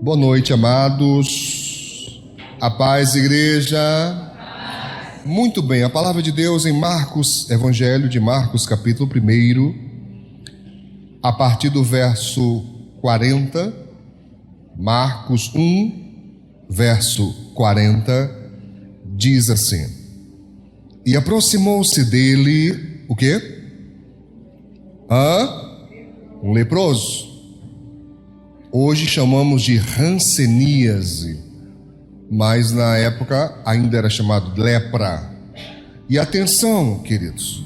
Boa noite, amados. A paz, igreja. Muito bem, a palavra de Deus em Marcos, Evangelho de Marcos, capítulo 1, a partir do verso 40, Marcos 1, verso 40, diz assim: E aproximou-se dele, o quê? Um leproso. Hoje chamamos de hanseníase, mas na época ainda era chamado de lepra. E atenção, queridos,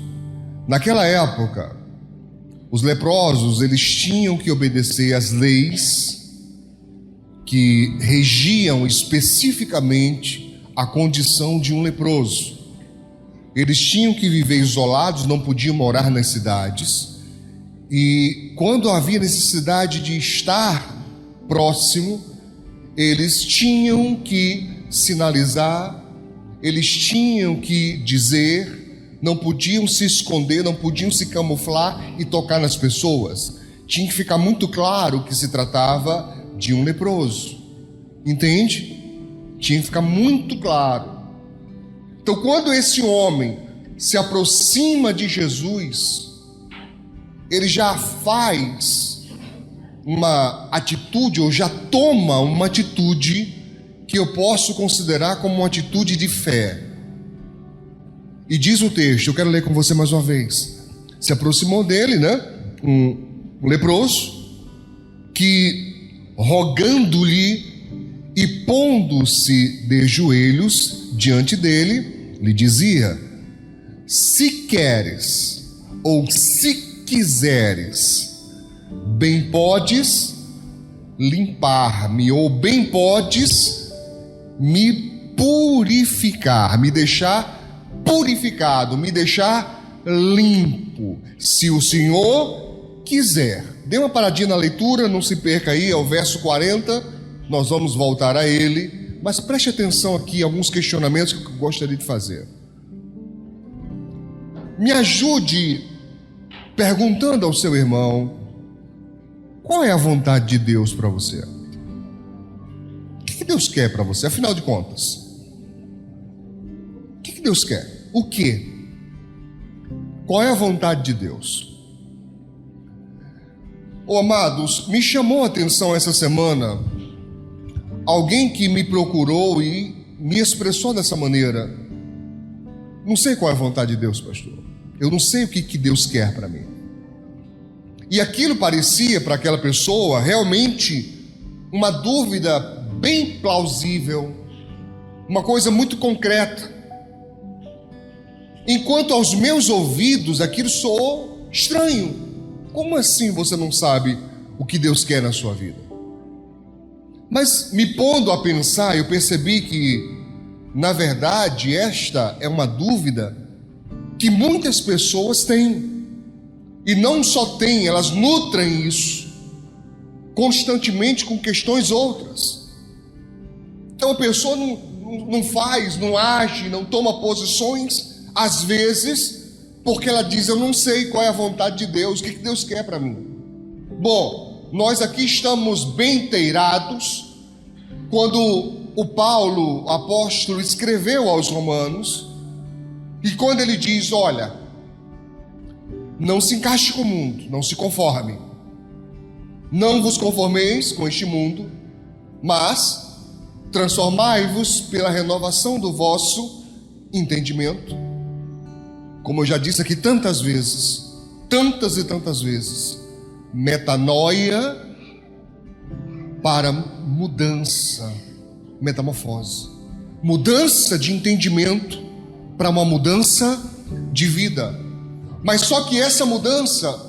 naquela época, os leprosos, eles tinham que obedecer às leis que regiam especificamente a condição de um leproso. Eles tinham que viver isolados, não podiam morar nas cidades, e quando havia necessidade de estar próximo, eles tinham que sinalizar, eles tinham que dizer, não podiam se esconder, não podiam se camuflar e tocar nas pessoas. Tinha que ficar muito claro que se tratava de um leproso, entende? Tinha que ficar muito claro. Então, quando esse homem se aproxima de Jesus, ele já faz uma atitude, ou já toma uma atitude que eu posso considerar como uma atitude de fé. E diz o texto, eu quero ler com você mais uma vez. Se aproximou dele, um leproso, que rogando-lhe e pondo-se de joelhos diante dele, lhe dizia: se queres, ou se quiseres, bem podes limpar-me, ou bem podes me purificar, me deixar purificado, me deixar limpo, se o Senhor quiser. Dê uma paradinha na leitura, não se perca aí, ao verso 40, nós vamos voltar a ele, mas preste atenção aqui, alguns questionamentos que eu gostaria de fazer. Me ajude perguntando ao seu irmão: qual é a vontade de Deus para você? O que Deus quer para você, afinal de contas? O que Deus quer? O quê? Qual é a vontade de Deus? Amados, me chamou a atenção essa semana alguém que me procurou e me expressou dessa maneira: não sei qual é a vontade de Deus, pastor. Eu não sei o que Deus quer para mim. E aquilo parecia para aquela pessoa realmente uma dúvida bem plausível, uma coisa muito concreta. Enquanto aos meus ouvidos aquilo soou estranho. Como assim você não sabe o que Deus quer na sua vida? Mas me pondo a pensar, eu percebi que, na verdade, esta é uma dúvida que muitas pessoas têm. E não só têm, elas nutrem isso constantemente com questões outras. Então a pessoa não faz, não age, não toma posições, às vezes, porque ela diz: eu não sei qual é a vontade de Deus, o que Deus quer para mim. Bom, nós aqui estamos bem inteirados quando o Paulo, o apóstolo, escreveu aos Romanos, e quando ele diz: olha, não se encaixe com o mundo, não se conforme, não vos conformeis com este mundo, mas transformai-vos pela renovação do vosso entendimento. Como eu já disse aqui tantas vezes, tantas e tantas vezes, metanoia para mudança, metamorfose, mudança de entendimento para uma mudança de vida. Mas só que essa mudança,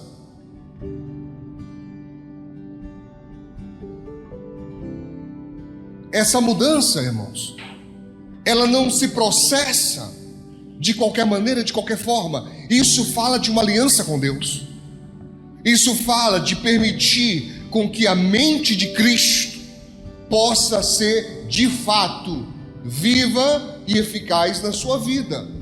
irmãos, ela não se processa de qualquer maneira, de qualquer forma. Isso fala de uma aliança com Deus. Isso fala de permitir com que a mente de Cristo possa ser de fato viva e eficaz na sua vida.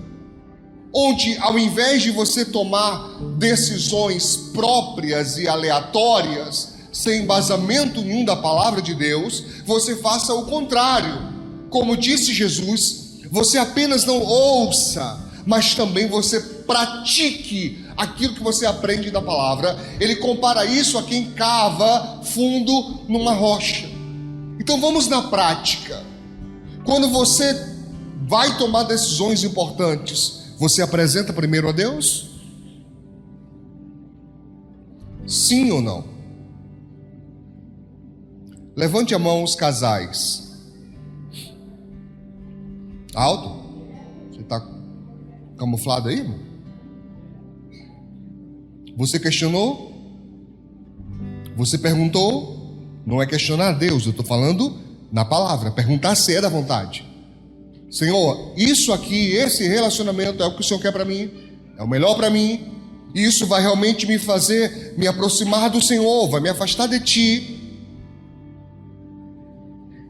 Onde, ao invés de você tomar decisões próprias e aleatórias, sem embasamento nenhum da palavra de Deus, você faça o contrário. Como disse Jesus, você apenas não ouça, mas também você pratique aquilo que você aprende da palavra. Ele compara isso a quem cava fundo numa rocha. Então vamos na prática. Quando você vai tomar decisões importantes, você apresenta primeiro a Deus? Sim ou não? Levante a mão os casais. Aldo, você está camuflado aí, irmão? Você questionou? Você perguntou? Não é questionar a Deus, eu estou falando na palavra. Perguntar se é da vontade. Senhor, isso aqui, esse relacionamento é o que o Senhor quer para mim? É o melhor para mim? E isso vai realmente me fazer me aproximar do Senhor, vai me afastar de Ti?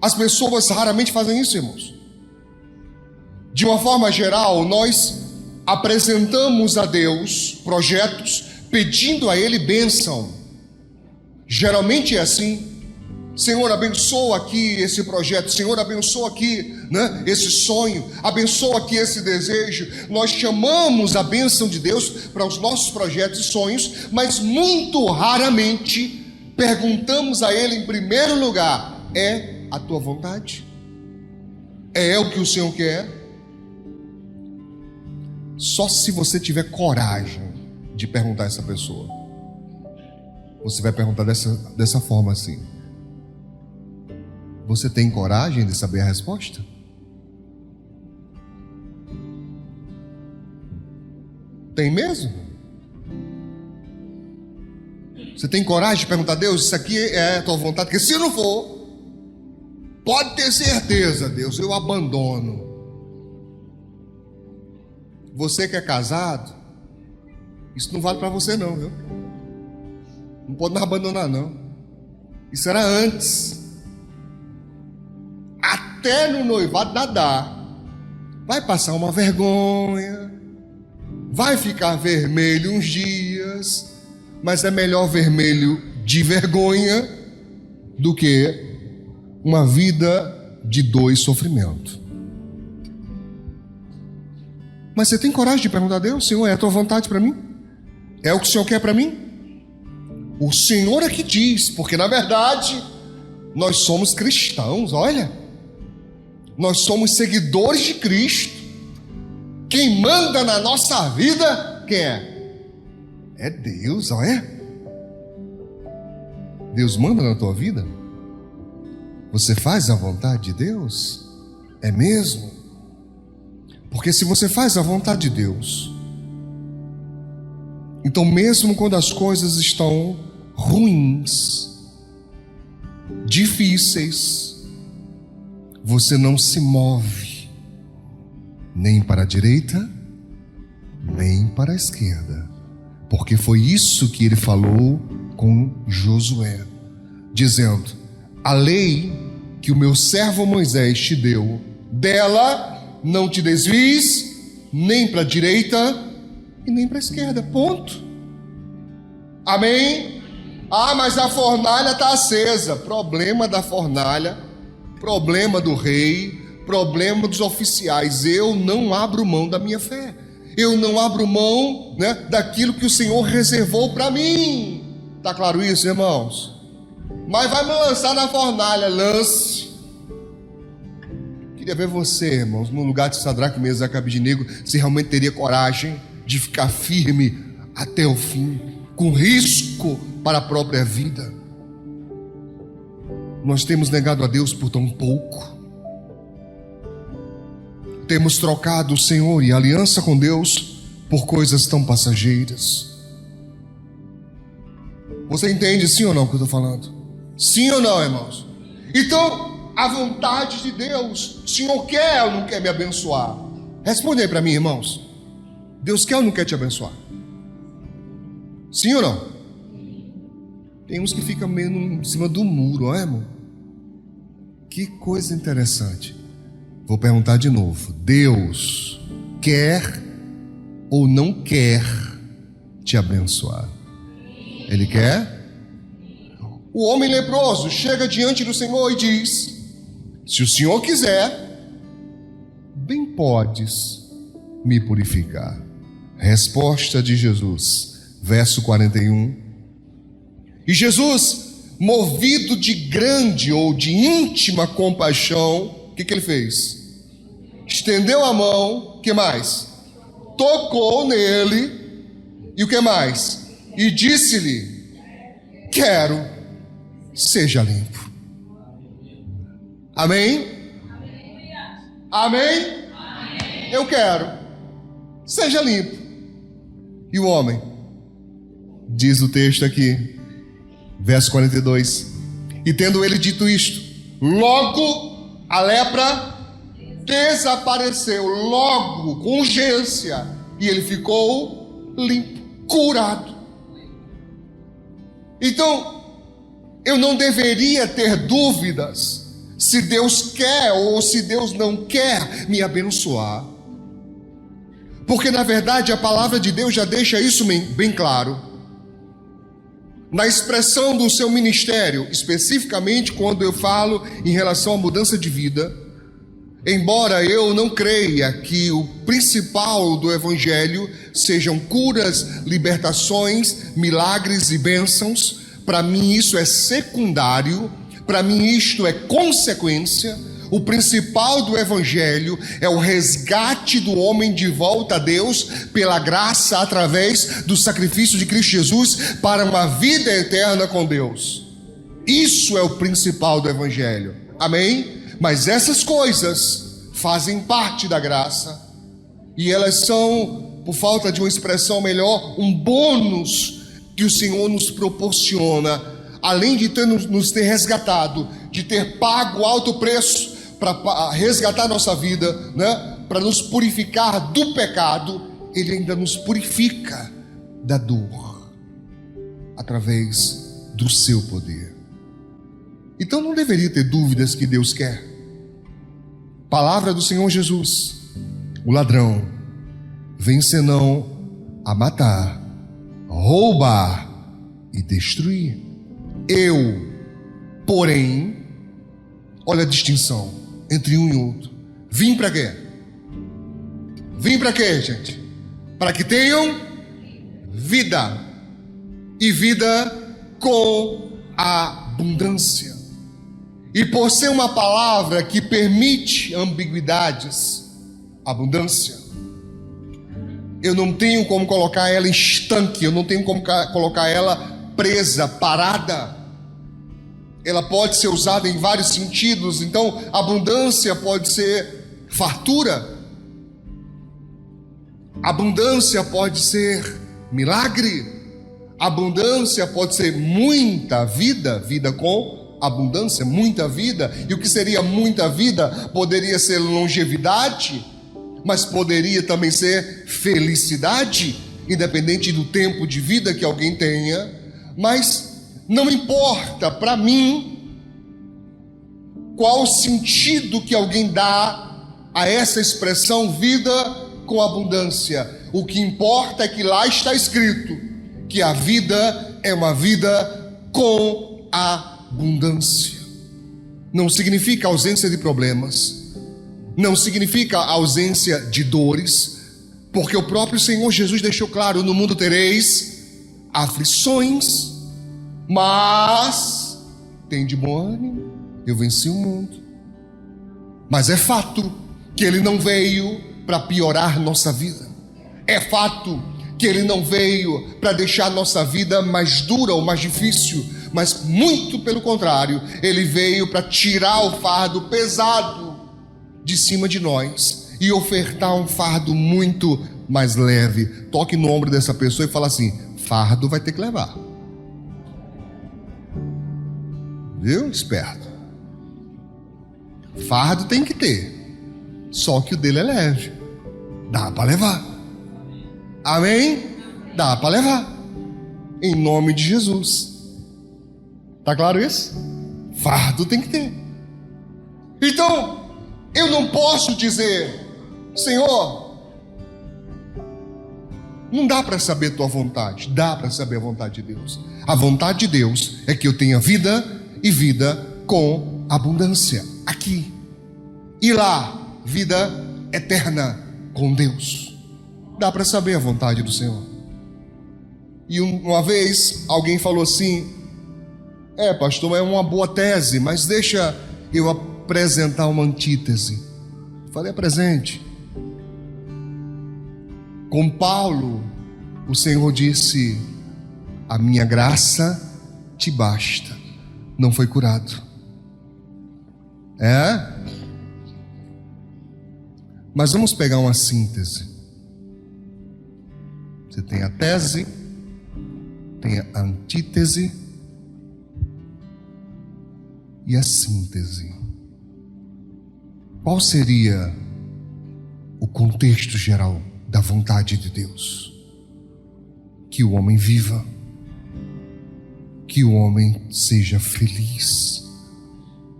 As pessoas raramente fazem isso, irmãos. De uma forma geral, nós apresentamos a Deus projetos pedindo a Ele bênção. Geralmente é assim. Senhor, abençoa aqui esse projeto. Senhor, abençoa aqui, esse sonho. Abençoa aqui esse desejo. Nós chamamos a bênção de Deus para os nossos projetos e sonhos, mas muito raramente perguntamos a Ele em primeiro lugar: é a tua vontade? É o que o Senhor quer? Só se você tiver coragem de perguntar a essa pessoa. Você vai perguntar dessa forma assim: você tem coragem de saber a resposta? Tem mesmo? Você tem coragem de perguntar a Deus: isso aqui é a tua vontade? Porque se não for, pode ter certeza, Deus, eu abandono. Você que é casado, isso não vale para você não, viu? Não pode mais abandonar não. Isso era antes. Até no noivado nadar. Vai passar uma vergonha, vai ficar vermelho uns dias, mas é melhor vermelho de vergonha do que uma vida de dor e sofrimento. Mas você tem coragem de perguntar a Deus: Senhor, é a tua vontade para mim? É o que o Senhor quer para mim? O Senhor é que diz, porque na verdade nós somos cristãos, olha. Nós somos seguidores de Cristo. Quem manda na nossa vida, quem é? É Deus, olha. Deus manda na tua vida? Você faz a vontade de Deus? É mesmo? Porque se você faz a vontade de Deus, então mesmo quando as coisas estão ruins, difíceis, você não se move nem para a direita, nem para a esquerda, porque foi isso que ele falou com Josué, dizendo: a lei que o meu servo Moisés te deu, dela não te desvies nem para a direita e nem para a esquerda, ponto. Amém? Ah, mas a fornalha está acesa. Problema da fornalha, problema do rei, problema dos oficiais. Eu não abro mão da minha fé. Eu não abro mão, daquilo que o Senhor reservou para mim. Está claro isso, irmãos? Mas vai me lançar na fornalha, lance. Queria ver você, irmãos, no lugar de Sadraque, Mesaque e Abednego, se realmente teria coragem de ficar firme até o fim, com risco para a própria vida. Nós temos negado a Deus por tão pouco. Temos trocado o Senhor e a aliança com Deus por coisas tão passageiras. Você entende sim ou não o que eu estou falando? Sim ou não, irmãos? Então, a vontade de Deus, o Senhor quer ou não quer me abençoar? Responde aí para mim, irmãos. Deus quer ou não quer te abençoar? Sim ou não? Tem uns que ficam meio em cima do muro, ó, irmão. Que coisa interessante. Vou perguntar de novo: Deus quer ou não quer te abençoar? Ele quer? o homem leproso chega diante do Senhor e diz: se o Senhor quiser, bem podes me purificar. Resposta de Jesus, verso 41. E Jesus, movido de grande ou de íntima compaixão, o que ele fez? Estendeu a mão, o que mais? Tocou nele, e o que mais? E disse-lhe: quero, seja limpo. Amém? Amém? Eu quero, seja limpo. E o homem, diz o texto aqui, verso 42, e tendo ele dito isto, logo a lepra desapareceu, logo, com urgência, e ele ficou limpo, curado. Então, eu não deveria ter dúvidas se Deus quer ou se Deus não quer me abençoar, porque na verdade a palavra de Deus já deixa isso bem claro. Na expressão do seu ministério, especificamente quando eu falo em relação à mudança de vida, embora eu não creia que o principal do Evangelho sejam curas, libertações, milagres e bênçãos, para mim isso é secundário, para mim isto é consequência. O principal do Evangelho é o resgate do homem de volta a Deus pela graça através do sacrifício de Cristo Jesus para uma vida eterna com Deus. Isso é o principal do Evangelho. Amém? Mas essas coisas fazem parte da graça e elas são, por falta de uma expressão melhor, um bônus que o Senhor nos proporciona, além de nos ter resgatado, de ter pago alto preço para resgatar nossa vida, né? Para nos purificar do pecado. Ele ainda nos purifica da dor através do seu poder. Então não deveria ter dúvidas que Deus quer. Palavra do Senhor Jesus: o ladrão vem senão a matar, roubar e destruir. Eu, porém, olha a distinção entre um e outro. Vim para quê? Vim para quê, gente? Para que tenham vida, e vida com abundância. E por ser uma palavra que permite ambiguidades, abundância, eu não tenho como colocar ela em estanque, eu não tenho como colocar ela presa, parada. Ela pode ser usada em vários sentidos. Então, abundância pode ser fartura, abundância pode ser milagre, abundância pode ser muita vida, vida com abundância, muita vida. E o que seria muita vida? Poderia ser longevidade, mas poderia também ser felicidade, independente do tempo de vida que alguém tenha. Mas não importa para mim qual o sentido que alguém dá a essa expressão vida com abundância. O que importa é que lá está escrito que a vida é uma vida com abundância. Não significa ausência de problemas, não significa ausência de dores, porque o próprio Senhor Jesus deixou claro: no mundo tereis aflições, mas tem de bom ânimo, eu venci o mundo. Mas é fato que Ele não veio para piorar nossa vida. É fato que Ele não veio para deixar nossa vida mais dura ou mais difícil, mas muito pelo contrário, Ele veio para tirar o fardo pesado de cima de nós e ofertar um fardo muito mais leve. Toque no ombro dessa pessoa e fala assim: fardo vai ter que levar. Viu? Esperto. Fardo tem que ter, só que o dele é leve. Dá para levar. Amém? Dá para levar. Em nome de Jesus. Tá claro isso? Fardo tem que ter. Então, eu não posso dizer: Senhor, Não dá para saber tua vontade, dá para saber a vontade de Deus. A vontade de Deus é que eu tenha vida e vida com abundância, aqui. E lá, vida eterna com Deus. Dá para saber a vontade do Senhor. E uma vez alguém falou assim: pastor, é uma boa tese, mas deixa eu apresentar uma antítese. Falei: apresente. Com Paulo, o Senhor disse: a minha graça te basta. Não foi curado. Mas vamos pegar uma síntese. Você tem a tese, tem a antítese e a síntese. Qual seria o contexto geral da vontade de Deus? Que o homem viva, que o homem seja feliz.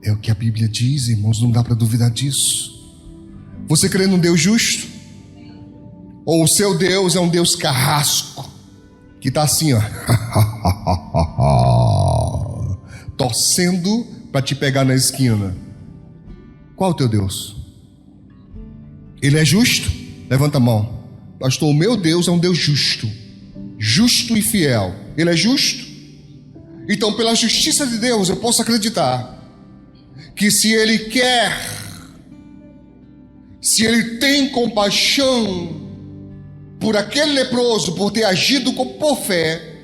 É o que a Bíblia diz, irmãos, não dá para duvidar disso. Você crê num Deus justo? Ou o seu Deus é um Deus carrasco, que está assim, ó, torcendo para te pegar na esquina? Qual é o teu Deus? Ele é justo? Levanta a mão. Pastor, o meu Deus é um Deus justo, justo e fiel. Ele é justo? Então, pela justiça de Deus, eu posso acreditar que se Ele quer, se Ele tem compaixão por aquele leproso, por ter agido por fé,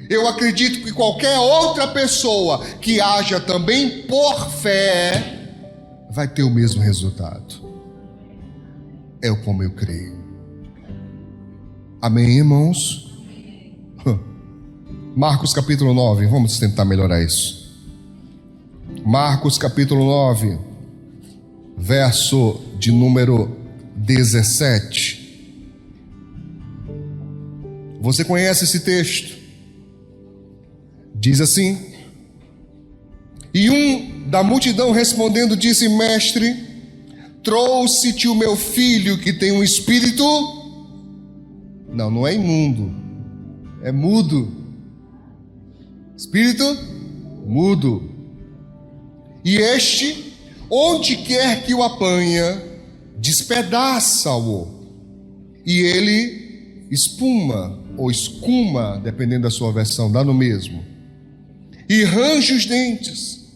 eu acredito que qualquer outra pessoa que haja também por fé vai ter o mesmo resultado. É como eu creio. Amém, irmãos? Marcos capítulo 9, vamos tentar melhorar isso. Marcos capítulo 9, verso de número 17. Você conhece esse texto? Diz assim: e um da multidão respondendo disse: mestre, trouxe-te o meu filho que tem um espírito... Não é imundo, é mudo. Espírito mudo. E este, onde quer que o apanha, despedaça-o. E ele espuma ou escuma, dependendo da sua versão, dá no mesmo. E range os dentes,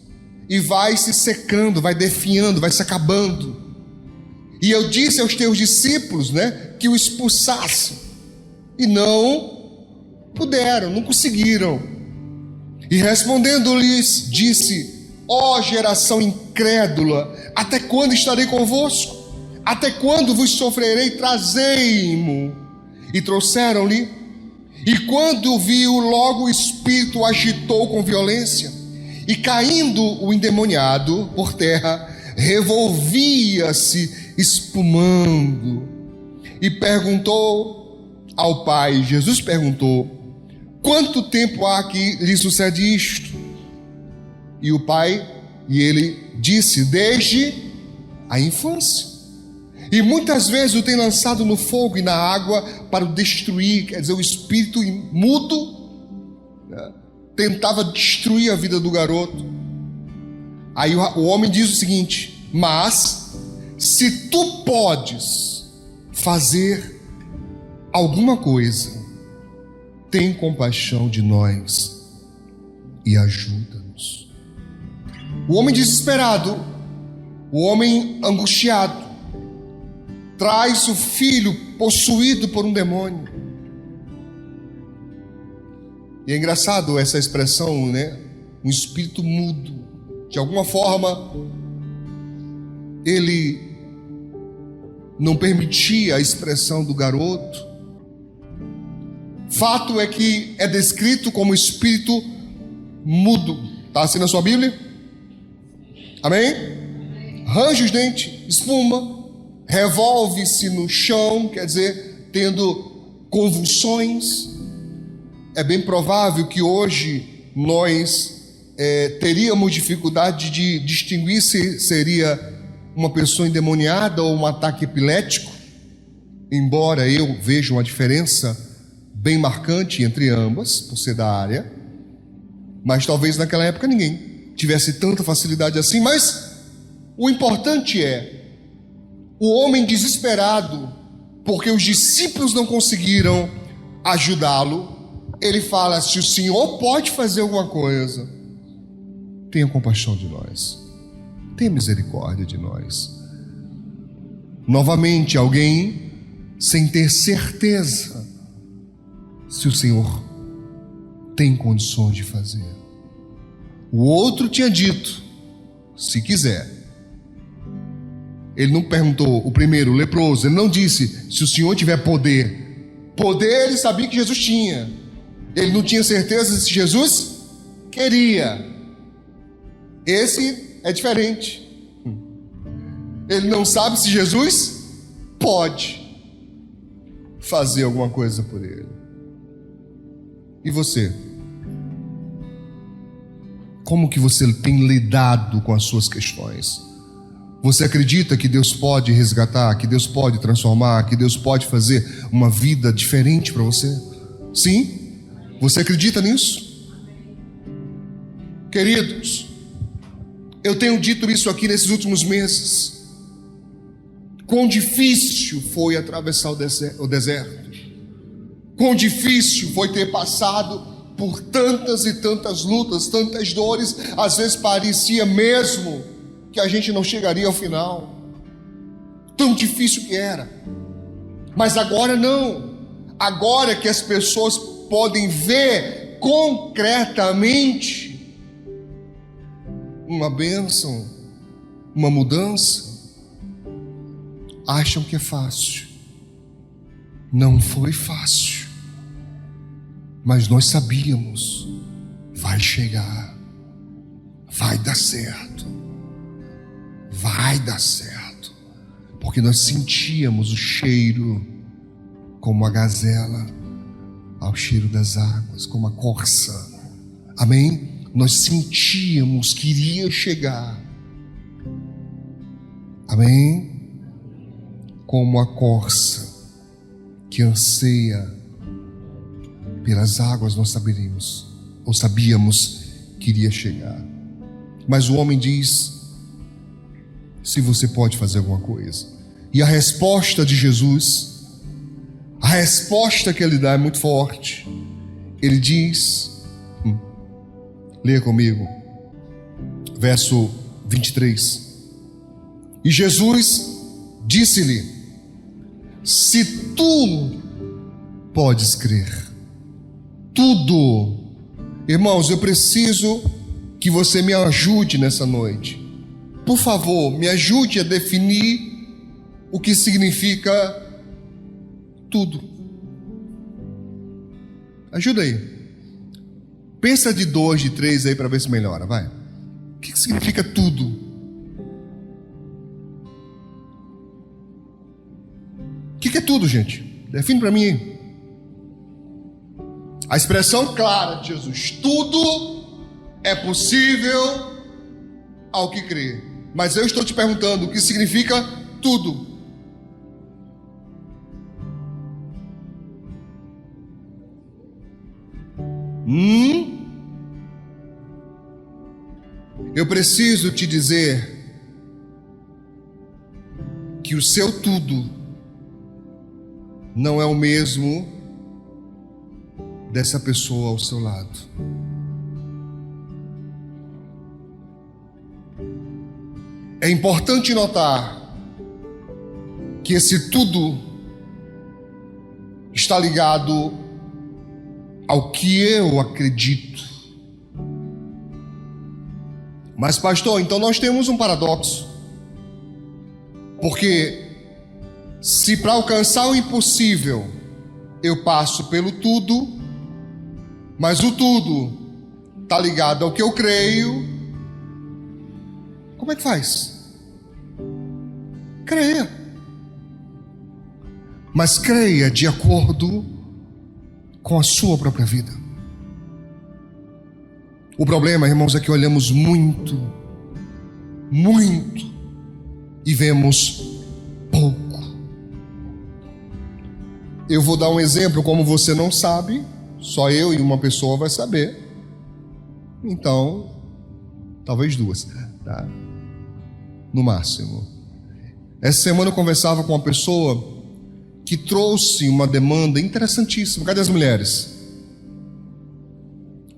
e vai se secando, vai definhando, vai se acabando. E eu disse aos teus discípulos, que o expulsassem, e não puderam, não conseguiram. E respondendo-lhes, disse: ó geração incrédula, até quando estarei convosco? Até quando vos sofrerei? Trazei-mo. E trouxeram-lhe. E quando viu, logo o espírito o agitou com violência, e caindo o endemoniado por terra, revolvia-se espumando. E perguntou ao pai, Jesus perguntou: quanto tempo há que lhe sucede isto? E o pai, e ele disse: desde a infância. E muitas vezes o tem lançado no fogo e na água para o destruir. Quer dizer, o espírito mudo tentava destruir a vida do garoto. Aí o homem diz o seguinte: mas se tu podes fazer alguma coisa, tem compaixão de nós e ajuda-nos. O homem desesperado, o homem angustiado, traz o filho possuído por um demônio. E é engraçado essa expressão, um espírito mudo. De alguma forma, ele não permitia a expressão do garoto. Fato é que é descrito como espírito mudo. Está assim na sua Bíblia? Amém? Range os dentes, espuma, revolve-se no chão, quer dizer, tendo convulsões. É bem provável que hoje nós teríamos dificuldade de distinguir se seria uma pessoa endemoniada ou um ataque epilético. embora eu veja uma diferença bem marcante entre ambas, por ser da área, mas talvez naquela época ninguém tivesse tanta facilidade assim. Mas o importante é, o homem desesperado, porque os discípulos não conseguiram ajudá-lo, ele fala: se o Senhor pode fazer alguma coisa, tenha compaixão de nós, tenha misericórdia de nós. Novamente, alguém sem ter certeza se o Senhor tem condições de fazer. O outro tinha dito: se quiser. Ele não perguntou, o primeiro, o leproso, ele não disse se o Senhor tiver poder. Poder ele sabia que Jesus tinha. Ele não tinha certeza se Jesus queria. Esse é diferente. Ele não sabe se Jesus pode fazer alguma coisa por ele. E você? Como que você tem lidado com as suas questões? Você acredita que Deus pode resgatar, que Deus pode transformar, que Deus pode fazer uma vida diferente para você? Sim? Você acredita nisso? Queridos, eu tenho dito isso aqui nesses últimos meses. Quão difícil foi atravessar o deserto. Quão difícil foi ter passado por tantas e tantas lutas, tantas dores. Às vezes parecia mesmo que a gente não chegaria ao final. Tão difícil que era. Mas agora não. Agora que as pessoas podem ver concretamente uma bênção, uma mudança, acham que é fácil. Não foi fácil, mas nós sabíamos, vai chegar, vai dar certo, porque nós sentíamos o cheiro como a gazela ao cheiro das águas, como a corça, amém? Nós sentíamos que iria chegar, amém? Como a corça que anseia pelas águas, nós sabíamos que iria chegar. Mas o homem diz: se você pode fazer alguma coisa. E a resposta de Jesus, a resposta que ele dá é muito forte. Ele diz, leia comigo, verso 23. E Jesus disse-lhe: se tu podes crer, tudo. Irmãos, eu preciso que você me ajude nessa noite. Por favor, me ajude a definir o que significa tudo. Ajuda aí. Pensa de 2, de 3 aí para ver se melhora, vai. O que significa tudo? O que é tudo, gente? Define para mim. A expressão clara de Jesus: tudo é possível ao que crê. Mas eu estou te perguntando, o que significa tudo? Eu preciso te dizer que o seu tudo não é o mesmo dessa pessoa ao seu lado. É importante notar que esse tudo está ligado ao que eu acredito. Mas pastor, então nós temos um paradoxo. Porque se para alcançar o impossível eu passo pelo tudo, mas o tudo está ligado ao que eu creio, como é que faz? Creia. Mas creia de acordo com a sua própria vida. O problema, irmãos, é que olhamos muito e vemos pouco. Eu vou dar um exemplo, como você não sabe, só eu e uma pessoa vai saber. Então, talvez duas, tá? No máximo. Essa semana eu conversava com uma pessoa que trouxe uma demanda interessantíssima. Cadê as mulheres?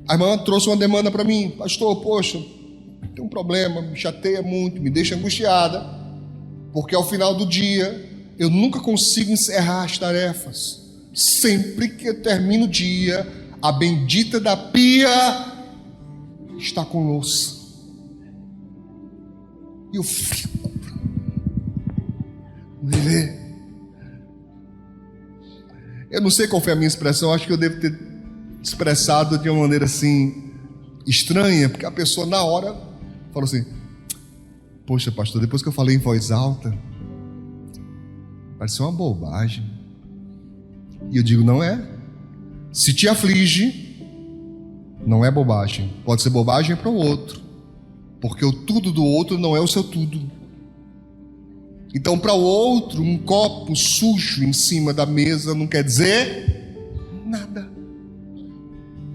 A irmã trouxe uma demanda para mim. Pastor, poxa, tem um problema, me chateia muito, me deixa angustiada, porque ao final do dia eu nunca consigo encerrar as tarefas. Sempre que eu termino o dia, a bendita da pia está com louça. E eu fico. Eu não sei qual foi a minha expressão, acho que eu devo ter expressado de uma maneira assim estranha, porque a pessoa na hora falou assim: poxa, pastor, depois que eu falei em voz alta, pareceu uma bobagem. E eu digo: não é. Se te aflige, não é bobagem. Pode ser bobagem para o outro, porque o tudo do outro não é o seu tudo. Então, para o outro, um copo sujo em cima da mesa não quer dizer nada.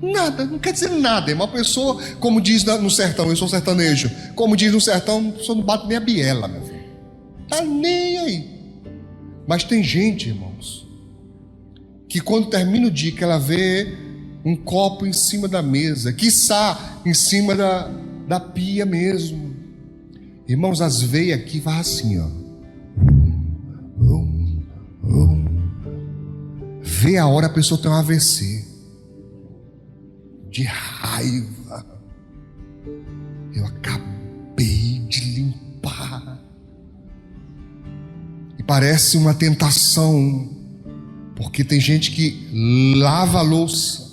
Nada, não quer dizer nada. É uma pessoa, como diz no sertão, eu sou sertanejo, como diz no sertão, a pessoa não bate nem a biela, meu filho. Tá nem aí. Mas tem gente, irmãos, que quando termina o dia, que ela vê um copo em cima da mesa, quiçá em cima da pia mesmo. Irmãos, as veias aqui vai assim, ó. Vê a hora a pessoa tem um AVC de raiva. Eu acabei de limpar e parece uma tentação, porque tem gente que lava a louça,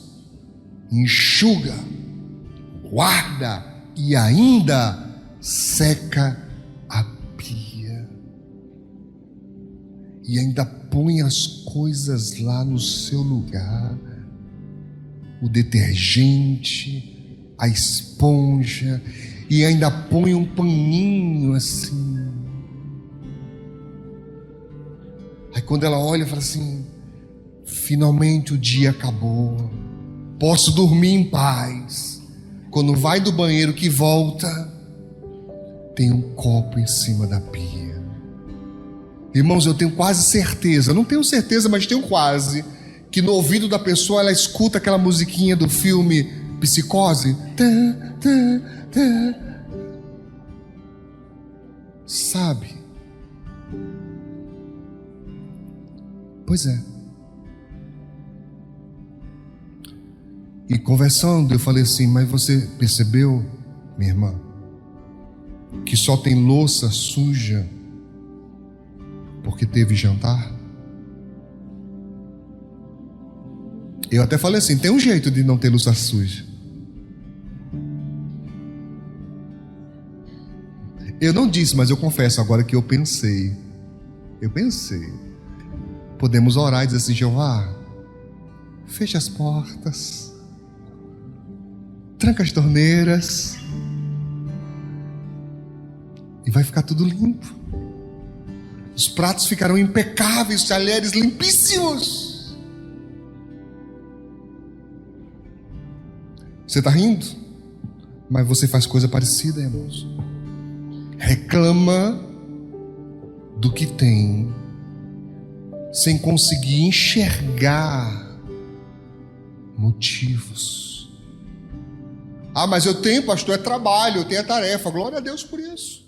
enxuga, guarda e ainda seca a pia e ainda põe as coisas lá no seu lugar, o detergente, a esponja, e ainda põe um paninho assim. Aí quando ela olha, fala assim: finalmente o dia acabou, posso dormir em paz. Quando vai do banheiro que volta, tem um copo em cima da pia. Irmãos, eu tenho quase certeza, não tenho certeza, mas tenho quase, que no ouvido da pessoa ela escuta aquela musiquinha do filme Psicose. Sabe? Pois é. E conversando, eu falei assim: mas você percebeu, minha irmã, que só tem louça suja porque teve jantar? Eu até falei assim: tem um jeito de não ter louça suja. Eu não disse, mas eu confesso agora que eu pensei. Podemos orar e dizer assim: Jeová, fecha as portas, tranca as torneiras, e vai ficar tudo limpo. Os pratos ficarão impecáveis, os talheres limpíssimos. Você está rindo? Mas você faz coisa parecida, irmãos. Reclama do que tem, sem conseguir enxergar motivos. Ah, mas eu tenho, pastor, é trabalho, eu tenho a tarefa. Glória a Deus por isso.